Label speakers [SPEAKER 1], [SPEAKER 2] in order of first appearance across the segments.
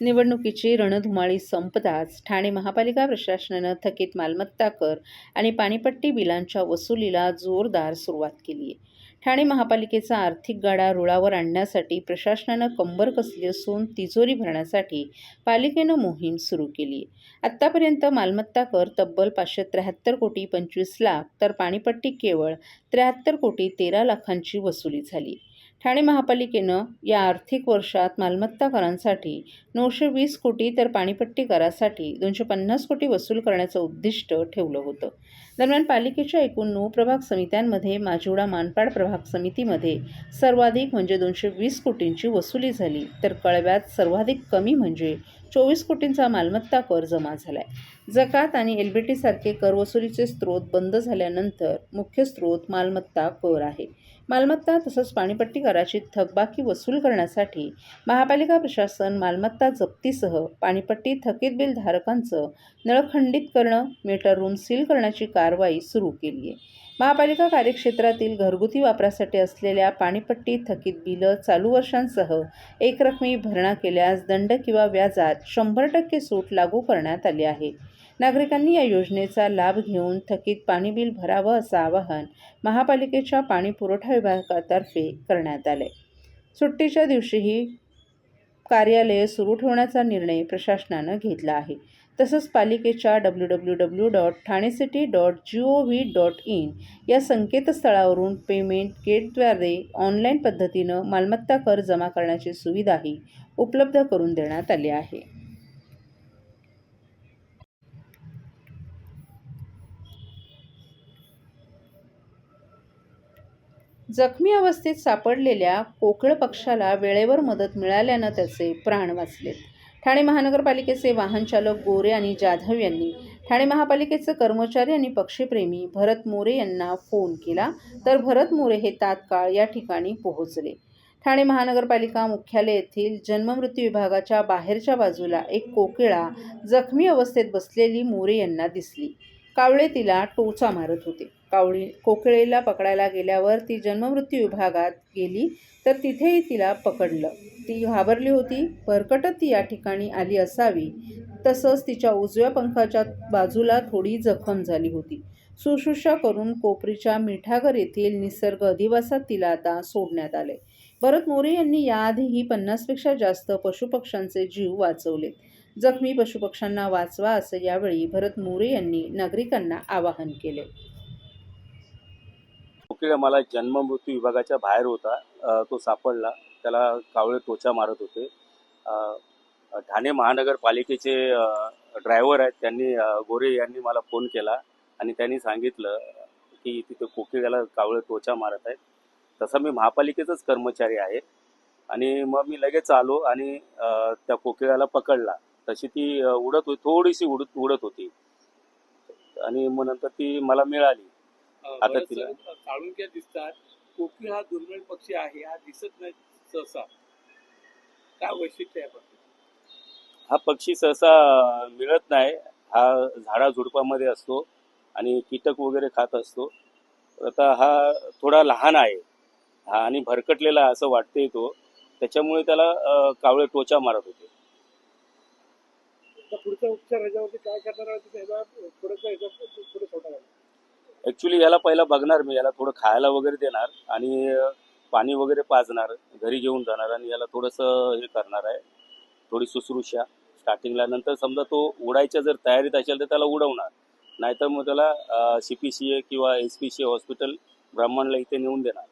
[SPEAKER 1] निवडणुकीची रणधुमाळी संपताच ठाणे महापालिका प्रशासनानं थकीत मालमत्ता कर आणि पाणीपट्टी बिलांच्या वसुलीला जोरदार सुरुवात केली आहे. ठाणे महापालिकेचा आर्थिक गाडा रुळावर आणण्यासाठी प्रशासनानं कंबर कसली असून तिजोरी भरण्यासाठी पालिकेनं मोहीम सुरू केली आहे. आत्तापर्यंत मालमत्ता कर तब्बल 573 कोटी 25 लाख तर पाणीपट्टी केवळ 73 कोटी 13 लाखांची वसुली झाली. ठाणे महापालिकेनं या आर्थिक वर्षात मालमत्ता करांसाठी 920 कोटी तर पाणीपट्टी करासाठी 250 कोटी वसूल करण्याचं उद्दिष्ट ठेवलं होतं. दरम्यान पालिकेच्या एकूण 9 प्रभाग समित्यांमध्ये माजिवडा मानपाड प्रभाग समितीमध्ये सर्वाधिक म्हणजे 220 कोटींची वसुली झाली, तर कळव्यात सर्वाधिक कमी म्हणजे 24 कोटींचा मालमत्ता कर जमा झालाय. जकात आणि एलबीटी सारखे कर वसुलीचे स्रोत बंद झाल्यानंतर मुख्य स्रोत मालमत्ता कर आहे. मालमत्ता तसंच पाणीपट्टी कराची थकबाकी वसूल करण्यासाठी महापालिका प्रशासन मालमत्ता जप्तीसह पाणीपट्टी थकीत बिल धारकांचं नळ खंडित करणं, मीटर रूम सील करण्याची कारवाई सुरू केली आहे. महापालिका कार्यक्षेत्रातील घरगुती वापरासाठी असलेल्या पाणीपट्टी थकीत बिलं चालू वर्षांसह एकरकमी भरणा केल्यास दंड किंवा व्याजात 100% सूट लागू करण्यात आली आहे. नागरिकांनी या योजनेचा लाभ घेऊन थकीत पाणी बिल भरावं असं आवाहन महापालिकेच्या पाणी पुरवठा विभागातर्फे करण्यात आले. सुट्टीच्या दिवशीही कार्यालये सुरू ठेवण्याचा निर्णय प्रशासनानं घेतला आहे. तसंच पालिकेच्या www.thanecity.gov.in या संकेतस्थळावरून पेमेंट गेटद्वारे ऑनलाईन पद्धतीनं मालमत्ता कर जमा करण्याची सुविधाही उपलब्ध करून देण्यात आली आहे. जखमी अवस्थेत सापडलेल्या कोकिळ पक्षाला वेळेवर मदत मिळाल्यानं त्याचे प्राण वाचलेत. ठाणे महानगरपालिकेचे वाहन चालक गोरे आणि जाधव यांनी ठाणे महापालिकेचे कर्मचारी आणि पक्षीप्रेमी भरत मोरे यांना फोन केला, तर भरत मोरे हे तात्काळ या ठिकाणी पोहोचले. ठाणे महानगरपालिका मुख्यालय येथील जन्ममृत्यू विभागाच्या बाहेरच्या बाजूला एक कोकिळा जखमी अवस्थेत बसलेली मोरे यांना दिसली. कावळे तिला टोचा मारत होते. कोकिळेला पकडायला गेल्यावर ती जन्ममृत्यू विभागात गेली, तर तिथेही तिला पकडलं. ती घाबरली होती. भरकटत ती या ठिकाणी आली असावी. तसंच तिच्या उजव्या पंखाच्या बाजूला थोडी जखम झाली होती. शुश्रूषा करून कोपरीच्या मिठागर येथील निसर्ग अधिवासात तिला आता सोडण्यात आले. भरत मोरे यांनी याआधीही 50 पेक्षा जास्त पशुपक्ष्यांचे जीव वाचवलेत. जखमी पशुपक्ष्यांना वाचवा असं यावेळी भरत मोरे यांनी नागरिकांना आवाहन केले.
[SPEAKER 2] कोकिळ मला जन्ममृत्यू विभागाच्या बाहेर होता, तो सापडला. त्याला कावळे टोचा मारत होते. ठाणे महानगरपालिकेचे ड्रायव्हर आहेत, त्यांनी गोरे यांनी मला फोन केला आणि त्यांनी सांगितलं की तिथे कोकिळ्याला कावळे टोचा मारत आहेत. तसं मी महापालिकेचाच कर्मचारी आहे आणि मग मी लगेच आलो आणि त्या कोकिळ्याला पकडला. तशी ती थोडीशी उडत होती आणि मग नंतर ती मला मिळाली. आता तिला
[SPEAKER 3] साळुंक्या दिसतात. कोकिळ हा दुर्मिळ पक्षी आहे, हा दिसत नाही सहसा. काय वैशिष्ट्य आहे?
[SPEAKER 2] हा पक्षी सहसा मिळत नाही. हा झाडाझुडपामध्ये असतो आणि कीटक वगैरे खात असतो. आता हा थोडा लहान आहे हा आणि भरकटलेला असं वाटते तो, त्याच्यामुळे त्याला कावळे टोचा मारत होते.
[SPEAKER 3] पुढचा उपचार ह्याच्यावरती काय करणार?
[SPEAKER 2] ऍक्च्युली याला पहिला बघणार मी, याला थोडं खायला वगैरे देणार आणि पाणी वगैरे पाजणार, घरी घेऊन जाणार आणि याला थोडंसं हे करणार आहे, थोडी शुश्रूषा स्टार्टिंगला. नंतर समजा तो उडायच्या जर तयारीत असेल तर त्याला उडवणार, नाहीतर मग त्याला CPCA किंवा SPCA हॉस्पिटल ब्राह्मणला इथे नेऊन देणार.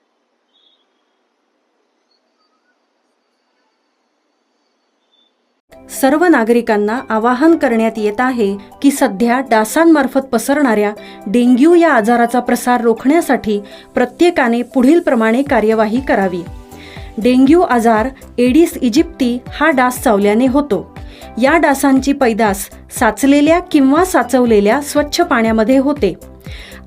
[SPEAKER 4] सर्व नागरिकांना आवाहन करण्यात येत आहे की सध्या डासांमार्फत पसरणाऱ्या डेंग्यू या आजाराचा प्रसार रोखण्यासाठी प्रत्येकाने पुढील प्रमाणे कार्यवाही करावी. डेंग्यू आजार एडिस इजिप्ती हा डास चावल्याने होतो. या डासांची पैदास साचलेल्या किंवा साचवलेल्या स्वच्छ पाण्यामध्ये होते.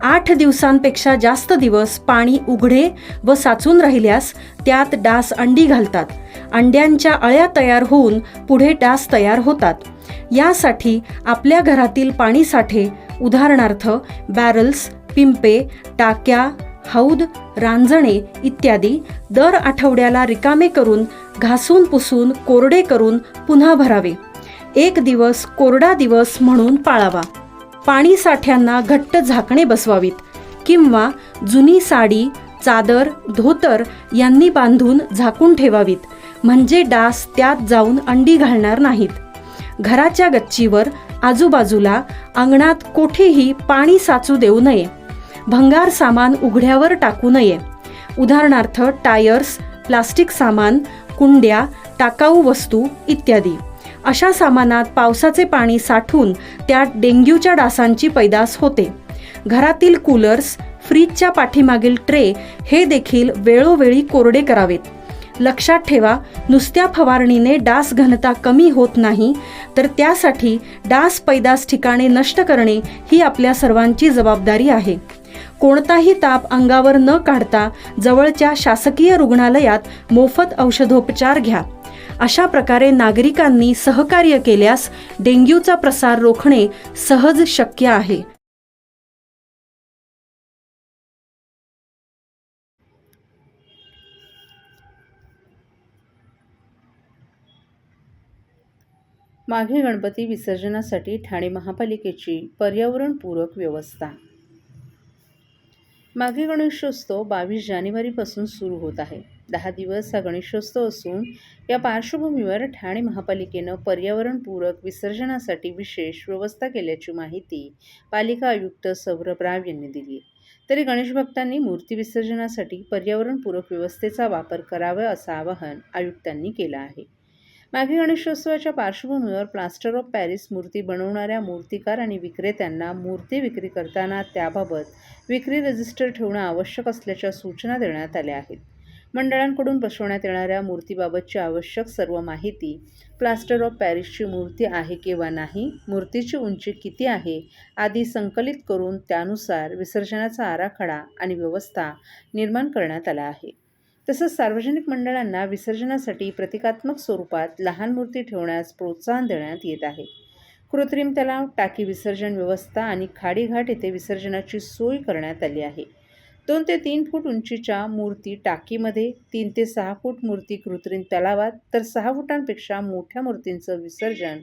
[SPEAKER 4] 8 दिवसांपेक्षा जास्त दिवस पाणी उघडे व साचून राहिल्यास त्यात डास अंडी घालतात. अंड्यांच्या अळ्या तयार होऊन पुढे डास तयार होतात. यासाठी आपल्या घरातील पाणी साठे उदाहरणार्थ बॅरल्स, पिंपे, टाक्या, हौद, रांजणे इत्यादी दर आठवड्याला रिकामे करून घासून पुसून कोरडे करून पुन्हा भरावे. एक दिवस कोरडा दिवस म्हणून पाळावा. पाणी साठ्यांना घट्ट झाकणे बसवावीत किंवा जुनी साडी, चादर, धोतर यांनी बांधून झाकून ठेवावीत, म्हणजे डास त्यात जाऊन अंडी घालणार नाहीत. घराच्या गच्चीवर, आजूबाजूला, अंगणात कोठेही पाणी साचू देऊ नये. भंगार सामान उघड्यावर टाकू नये. उदाहरणार्थ टायर्स, प्लास्टिक सामान, कुंड्या, टाकाऊ वस्तू इत्यादी. अशा सामानात पावसाचे पाणी साठून त्यात डेंग्यूच्या डासांची पैदास होते. घरातील कूलर्स, फ्रीजच्या पाठीमागील ट्रे हे देखील वेळोवेळी कोरडे करावेत. लक्षात ठेवा, नुसत्या फवारणीने डास घनता कमी होत नाही, तर त्यासाठी डास पैदास ठिकाणे नष्ट करणे ही आपल्या सर्वांची जबाबदारी आहे. कोणताही ताप अंगावर न काढता जवळच्या शासकीय रुग्णालयात मोफत औषधोपचार घ्या. अशा प्रकारे नागरिकांनी सहकार्य केल्यास डेंग्यूचा प्रसार रोखणे सहज शक्य आहे.
[SPEAKER 1] माघी गणपती विसर्जनासाठी ठाणे महापालिकेची पर्यावरणपूरक व्यवस्था. माघी गणेशोत्सव 22 जानेवारीपासून सुरू होत आहे. 10 दिवस हा गणेशोत्सव असून या पार्श्वभूमीवर ठाणे महापालिकेनं पर्यावरणपूरक विसर्जनासाठी विशेष व्यवस्था केल्याची माहिती पालिका आयुक्त सौरभ राव यांनी दिली. तरी गणेश भक्तांनी मूर्ती विसर्जनासाठी पर्यावरणपूरक व्यवस्थेचा वापर करावा असं आवाहन आयुक्तांनी केलं आहे. माघी गणेशोत्सवाच्या पार्श्वभूमीवर प्लास्टर ऑफ पॅरिस मूर्ती बनवणाऱ्या मूर्तिकार आणि विक्रेत्यांना मूर्ती विक्री करताना त्याबाबत विक्री रजिस्टर ठेवणं आवश्यक असल्याच्या सूचना देण्यात आल्या आहेत. मंडळांकडून बसवण्यात येणाऱ्या मूर्तीबाबतची आवश्यक सर्व माहिती, प्लास्टर ऑफ पॅरिसची मूर्ती आहे किंवा नाही, मूर्तीची उंची किती आहे आदी संकलित करून त्यानुसार विसर्जनाचा आराखडा आणि व्यवस्था निर्माण करण्यात आला आहे. तसंच सार्वजनिक मंडळांना विसर्जनासाठी प्रतिकात्मक स्वरूपात लहान मूर्ती ठेवण्यास प्रोत्साहन देण्यात येत आहे. कृत्रिम तलाव, टाकी विसर्जन व्यवस्था आणि खाडीघाट येथे विसर्जनाची सोय करण्यात आली आहे. 2 ते 3 फूट उंचीच्या मूर्ती टाकीमध्ये, 3 ते 6 फूट मूर्ती कृत्रिम तलावात, तर 6 फुटांपेक्षा मोठ्या मूर्तींचं विसर्जन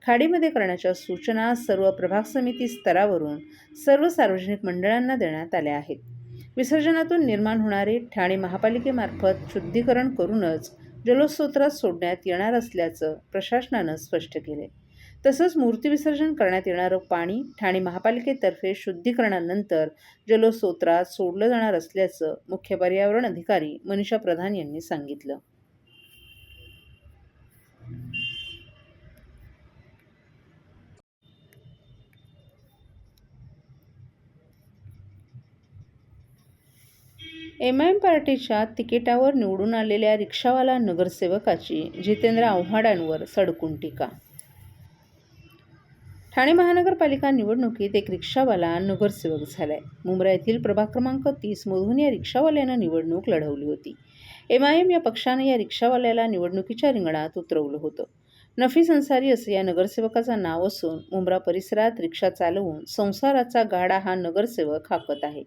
[SPEAKER 1] खाडीमध्ये करण्याच्या सूचना सर्व प्रभाग समिती स्तरावरून सर्व सार्वजनिक मंडळांना देण्यात आल्या आहेत. विसर्जनातून निर्माण होणारे ठाणे महापालिकेमार्फत शुद्धीकरण करूनच जलोस्रोतात सोडण्यात येणार असल्याचं प्रशासनानं स्पष्ट केले. तसंच मूर्ती विसर्जन करण्यात येणारं पाणी ठाणे महापालिकेतर्फे शुद्धीकरणानंतर जलोस्रोतात सोडलं जाणार असल्याचं मुख्य पर्यावरण अधिकारी मनीषा प्रधान यांनी सांगितलं. MIM पार्टीच्या तिकिटावर निवडून आलेल्या रिक्षावाला नगरसेवकाची जितेंद्र आव्हाडांवर सडकून टीका. ठाणे महानगरपालिका निवडणुकीत एक रिक्षावाला नगरसेवक झालाय. मुंब्रा येथील प्रभाग क्रमांक 30 मधून या रिक्षावाल्यानं निवडणूक लढवली होती. MIM या पक्षानं या रिक्षावाल्याला निवडणुकीच्या रिंगणात उतरवलं होतं. नफीस अन्सारी असं या नगरसेवकाचं नाव असून मुंब्रा परिसरात रिक्षा चालवून संसाराचा गाडा हा नगरसेवक हाकत आहे.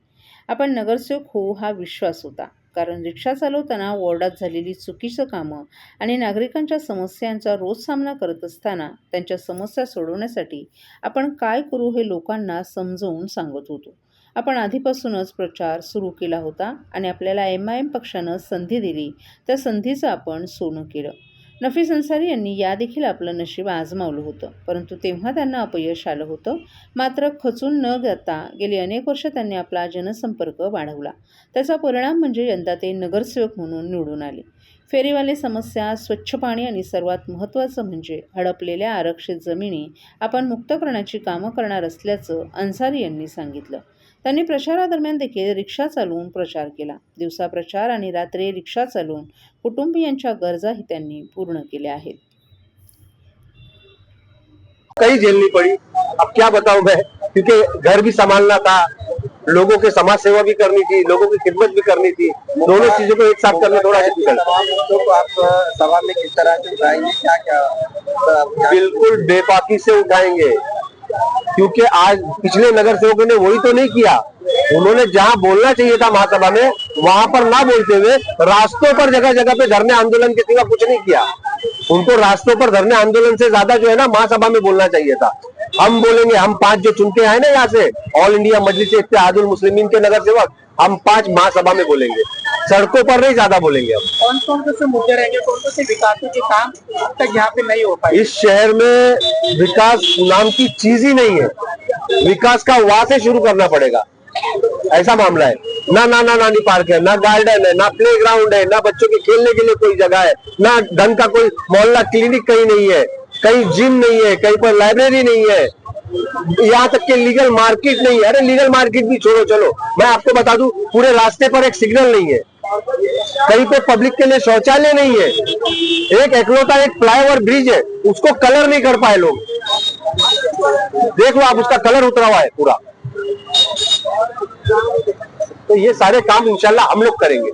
[SPEAKER 1] आपण नगरसेवक होऊ हा विश्वास होता, कारण रिक्षा चालवताना वॉर्डात झालेली चुकीचं कामं आणि नागरिकांच्या समस्यांचा रोज सामना करत असताना त्यांच्या समस्या सोडवण्यासाठी आपण काय करू हे लोकांना समजावून सांगत होतो. आपण आधीपासूनच प्रचार सुरू केला होता आणि आपल्याला MIM पक्षानं संधी दिली, त्या संधीचं आपण सोनं केलं. नफीस अन्सारी यांनी यादेखील आपलं नशीब आजमावलं होतं, परंतु तेव्हा त्यांना अपयश आलं होतं. मात्र खचून न जाता गेली अनेक वर्ष त्यांनी आपला जनसंपर्क वाढवला. त्याचा परिणाम म्हणजे यंदा ते नगरसेवक म्हणून निवडून आले. फेरीवाले समस्या, स्वच्छ पाणी आणि सर्वात महत्त्वाचं म्हणजे हडपलेल्या आरक्षित जमिनी आपण मुक्त करण्याची कामं करणार असल्याचं अन्सारी यांनी सांगितलं. त्यांनी प्रचारादरम्यान देखील रिक्षा चालवून प्रचार केला. दिवसा प्रचार आणि रात्री रिक्षा चालवून कुटुंबियांच्या गरजाही त्यांनी पूर्ण केल्या आहेत.
[SPEAKER 5] कई झेलनी पड़ी, अब क्या बताऊं मैं, क्योंकि घर भी संभालना था, लोगों के समाज सेवा भी करनी थी, लोगों की खिदमत भी करनी थी, दोनों चीजों को एक साथ करना थोड़ा डिफिकल्ट।
[SPEAKER 6] तो आप सवाल में किस तरह से उठाएंगे, क्या क्या
[SPEAKER 5] बिल्कुल बेबाकी से उठाएंगे। क्योंकि आज पिछले नगर सेवकों ने वही तो नहीं किया। उन्होंने जहां बोलना चाहिए था महासभा में, वहां पर ना बोलते हुए रास्तों पर जगह जगह पे धरने आंदोलन के सिवा कुछ नहीं किया। उनको रास्तों पर धरने आंदोलन से ज्यादा जो है ना महासभा में बोलना चाहिए था। हम बोलेंगे, हम 5 जो चुन के आए ना यहाँ से, ऑल इंडिया मजलिस इत्तेहादुल मुस्लिमीन के नगर सेवक, हम 5 महासभा में बोलेंगे, सड़कों पर नहीं ज्यादा बोलेंगे। हम
[SPEAKER 6] कौन से मुद्दे रहेंगे, कौन से विकास के काम अब तक यहाँ पे नहीं हो पाए?
[SPEAKER 5] इस शहर में विकास नाम की चीज ही नहीं है। विकास का वहां से शुरू करना पड़ेगा, ऐसा मामला है। ना नानी पार्क है, ना गार्डन है, ना प्ले ग्राउंड है, ना बच्चों के खेलने के लिए कोई जगह है, ना ढंग का कोई मोहल्ला क्लिनिक कहीं नहीं है, कहीं जिम नहीं है, कहीं पर लाइब्रेरी नहीं है, यहाँ तक के लीगल मार्केट नहीं है। अरे लीगल मार्केट भी छोड़ो, चलो मैं आपको बता दूं, पूरे रास्ते पर एक सिग्नल नहीं है, कहीं पे पब्लिक के लिए शौचालय नहीं है, एक एकलौता एक फ्लाईओवर ब्रिज है, उसको कलर नहीं कर पाए लोग। देख लो आप, उसका कलर उतरा हुआ है पूरा। तो ये सारे काम इंशाल्लाह हम लोग करेंगे।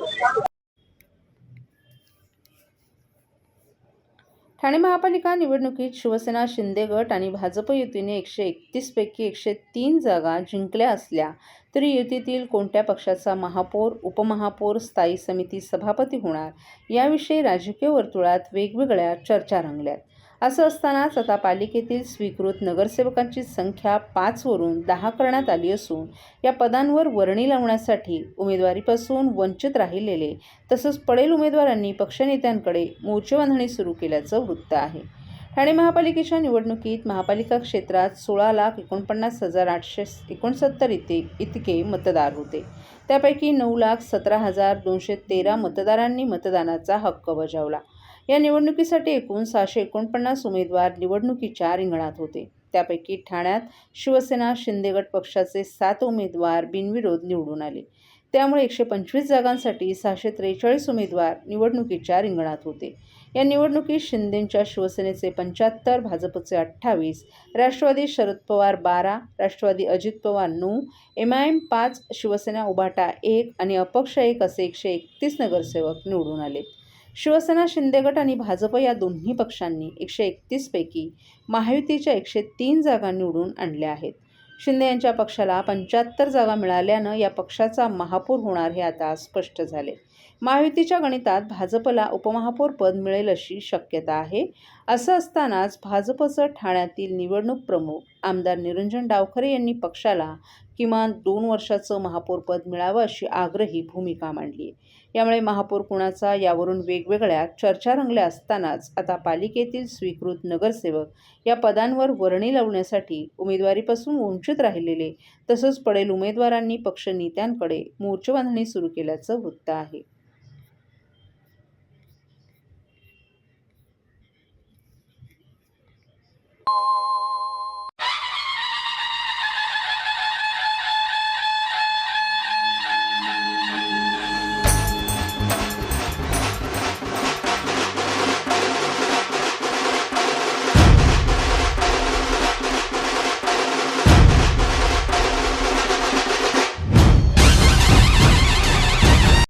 [SPEAKER 1] ठाणे महापालिका निवडणुकीत शिवसेना शिंदे गट आणि भाजप युतीने 131 पैकी 103 जागा जिंकल्या असल्या तरी युतीतील कोणत्या पक्षाचा महापौर, उपमहापौर, स्थायी समिती सभापती होणार याविषयी राजकीय वर्तुळात वेगवेगळ्या चर्चा रंगल्यात। असं असतानाच आता पालिकेतील स्वीकृत नगरसेवकांची संख्या 5 वरून 10 करण्यात आली असून या पदांवर वर्णी लावण्यासाठी उमेदवारीपासून वंचित राहिलेले तसंच पडेल उमेदवारांनी पक्षनेत्यांकडे मोर्चेबांधणी सुरू केल्याचं वृत्त आहे। ठाणे महापालिकेच्या निवडणुकीत महापालिका क्षेत्रात 16,49,869 इतके मतदार होते। त्यापैकी 9,17,213 मतदारांनी मतदानाचा हक्क बजावला। या निवडणुकीसाठी एकूण 649 उमेदवार निवडणुकीच्या रिंगणात होते। त्यापैकी ठाण्यात शिवसेना शिंदे गट पक्षाचे 7 उमेदवार बिनविरोध निवडून आले। त्यामुळे 125 जागांसाठी 643 उमेदवार निवडणुकीच्या रिंगणात होते। या निवडणुकीत शिंदेंच्या शिवसेनेचे 75, भाजपचे 28, राष्ट्रवादी शरद पवार 12, राष्ट्रवादी अजित पवार 9, MIM 5, शिवसेना उभाटा 1 आणि अपक्ष 1 असे 131 नगरसेवक निवडून आले। शिवसेना शिंदे गट आणि भाजप या दोन्ही पक्षांनी 131 पैकी महायुतीच्या 103 जागा निवडून आणल्या आहेत। शिंदे यांच्या पक्षाला 75 जागा मिळाल्यानं या पक्षाचा महापौर होणार हे आता स्पष्ट झाले। महायुतीच्या गणितात भाजपला उपमहापौर पद मिळेल अशी शक्यता आहे। असं असतानाच भाजपचं ठाण्यातील निवडणूक प्रमुख आमदार निरंजन डावखरे यांनी पक्षाला किमान 2 वर्षाचं महापौर पद मिळावं अशी आग्रही भूमिका मांडली आहे। यामुळे महापौर कुणाचा यावरून वेगवेगळ्या चर्चा रंगल्या असतानाच आता पालिकेतील स्वीकृत नगरसेवक या पदांवर वर्णी लावण्यासाठी उमेदवारीपासून वंचित राहिलेले तसंच पडेल उमेदवारांनी पक्षनेत्यांकडे मोर्चेबांधणी सुरू केल्याचं वृत्त आहे।